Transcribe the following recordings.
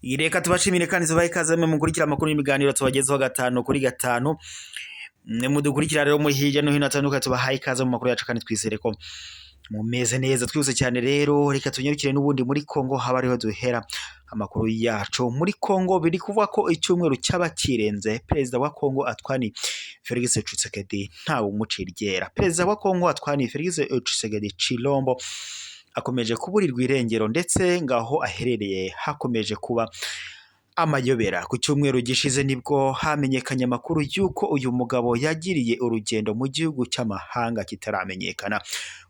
Reka tubashimire kandi tubahe ikaze mu mukurikira amakuru y'imiganiro tubagezeho gatanu kuri gatanu. Mudukurikira rero muri hirya no hino atandukanye tubahaye ikaze mu makuru yacu kandi twizere ko mumeze neza. Twibutse cyane rero reka tunyarukire n'ubundi muri Kongo haba ariho duhera amakuru yacu. Muri Kongo biri kuvuga ko icyumweru cyaba kirenze perezida wa Kongo Antoine Felix Tshisekedi ntawe umucira iryera. Perezida wa Kongo Antoine Felix Tshisekedi Chilombo akomeje kuburirwa irengero ndetse ngaho aherereye hakomeje kuba amayobera. Ku cyumweru gishize nibwo hamenyekanye amakuru y'uko uyu mugabo yagiriye urugendo mu gihugu cy'amahanga kitaramenyekana.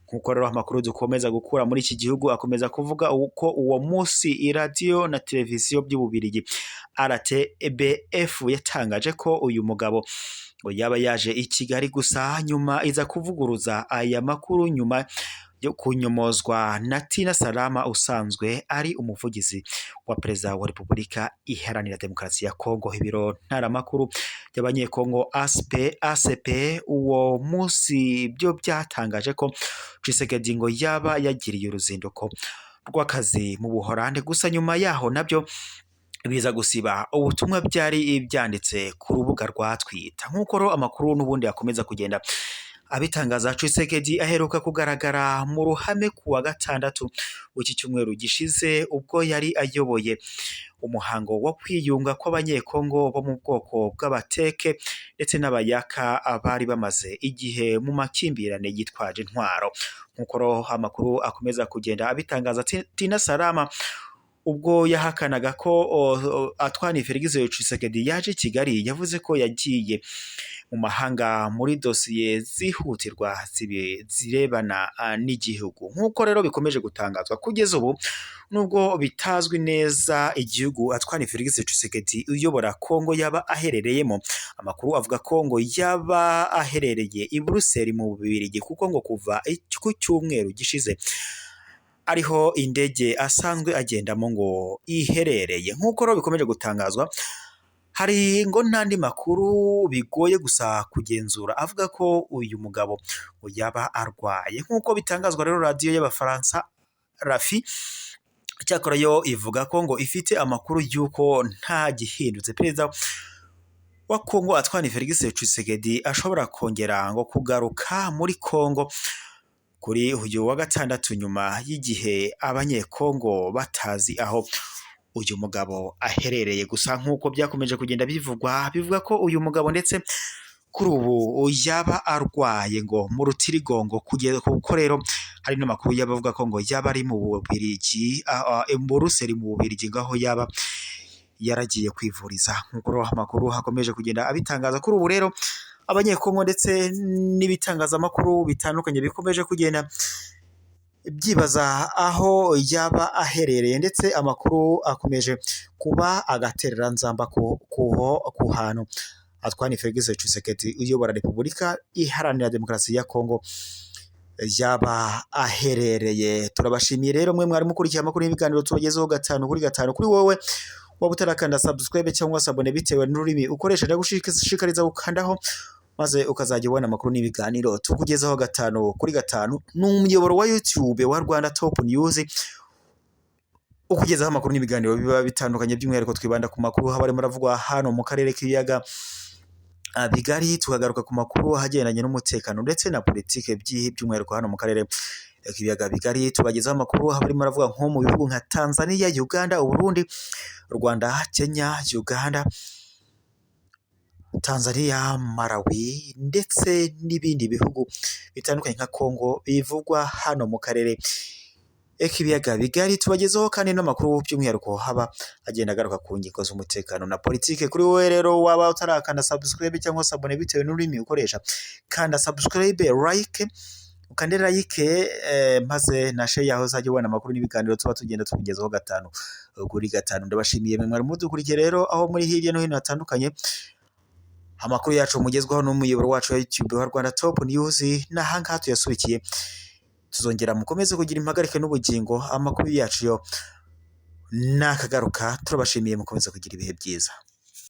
Nkuko rero amakuru dukomeza gukura muri iki gihugu akomeza kuvuga uko uwo munsi iradiyo na televiziyo by'Ububirigi RTBF yatangaje ko uyu mugabo ngo yaba yaje i Kigali gusa nyuma iza kuvuguruza aya makuru nyuma yo kunyomozwa na Tina Salama usanzwe ari umuvugizi wa perezida wa Repubulika Iharanira Demokarasi ya Kongo. Ibiro ntaramakuru y'abanyekongo ACP uwo munsi byo byatangaje ko Tshisekedi ngo yaba yagiriye uruzinduko rw'akazi mu Buholande, gusa nyuma yaho nabyo biza gusiba ubutumwa byari byanditse ku rubuga rwa Twitter. Nkuko ro amakuru n'ubundi yakomeza kugenda abitangaza, Tshisekedi aheruka kugaragara mu ruhame kuwa gatandatu w'iki cyumweru gishize ubwo yari ayoboye umuhango wo kwiyunga kw'abanyekongo bo mu bwoko bw'abateke ndetse n'abayaka bari bamaze igihe mu makimbirane yitwaje intwaro. Nkuko ro amakuru akomeza kugenda abitangaza, Tina Salama ubwo yahakanaga ko Antoine Felix Tshisekedi yaje i Kigali yavuze ko yagiye mu mahanga muri dosiye zihutirwa zirebana n'igihugu. Nkuko rero bikomeje gutangazwa kugeza ubu, nubwo bitazwi neza igihugu Antoine Felix Tshisekedi uyobora Kongo yaba aherereyemo, amakuru avuga ko ngo yaba aherereye i Brussels mu Bubiligi, kuko ngo kuva ku cyumweru gishize ariho indege asanzwe agendamo ngo iherereye. Nkuko rero bikomeje gutangazwa, hari ngo n'andi makuru bigoye gusa kugenzura avuga ko uyu mugabo ngo yaba arwaye. Nkuko bitangazwa rero radiyo y'Abafaransa RFI cyakora yo ivuga ko ngo ifite amakuru y'uko nta gihindutse perezida wa Kongo Antoine Felix Tshisekedi ashobora kongera ngo kugaruka muri Kongo kuri uyu wa gatandatu nyuma y'igihe abanyekongo batazi aho uyu mugabo aherereye. Gusa nkuko byakomeje kugenda bivuga ko uyu mugabo ndetse kuri ubu yaba arwaye ngo mu rutirigongo, kugeza kuko rero hari n'amakuru y'abavuga ko ngo yaba ari mu Bubiligi Brussels mu Bubiligi ngaho yaba yaragiye kwivuriza. Nkuko amakuru hakomeje kugenda abitangaza kuri ubu rero abanyekongo ndetse n'ibitangazamakuru bitandukanye bikomeje kugenda byibaza aho yaba aherereye, ndetse amakuru akomeje kuba agatereranzamba ku hantu Antoine Felix Tshisekedi uyobora Repubulika Iharanira Demokarasi ya Kongo yaba aherereye. Turabashimiye rero mwe mwari mukurikiye amakuru y'ibiganiro tubagezeho gatanu kuri gatanu. Kuri wowe waba utarakanda subscribe cyangwa se abone bitewe n'ururimi ukoresha, ndagushishikariza gukandaho maze ukazajya ubona amakuru n'ibiganiro tukugezaho gatanu kuri gatanu. N'umuyoboro wa YouTube wa Rwanda Top News ukugezaho amakuru n'ibiganiro biba bitandukanye, by'umwihariko twibanda ku makuru haba arimo aravugwa hano mu karere k'ibiyaga bigari, tukagaruka ku makuru ahagendanye n'umutekano ndetse na politike by'umwihariko hano mu karere k'ibiyaga bigari. Tubagezaho amakuru haba arimo aravuga nko mu bihugu nka Tanzania, Uganda, Burundi, Rwanda, Kenya, Uganda, Tanzania, Malawi ndetse n'ibindi bihugu bitandukanye nka Kongo bivugwa hano mu karere k'ibiyaga bigari. Tubagezaho kandi n'amakuru by'umwihariko haba agenda agaruka ku ngingo z'umutekano na politike. Kuri wowe rero waba utarakanda subscribe cyangwa se abone bitewe n'ururimi ukoresha, kanda subscribe, like, ukande like maze na share yaho uzajya ubona amakuru n'ibiganiro tuba tugenda tukugezaho gatanu kuri gatanu. Ndabashimiye mwe mwari mudukurikiye rero aho muri hirya no hino hatandukanye. Amakuru yacu mugezwaho n'umuyoboro wacu wa YouTube wa Rwanda Top News, n'ahangaha tuyasubikiye. Tuzongera mukomeze kugira impagarike n'ubugingo, amakuru yacu yo nakagaruka. Turabashimiye, mukomeze kugira ibihe byiza.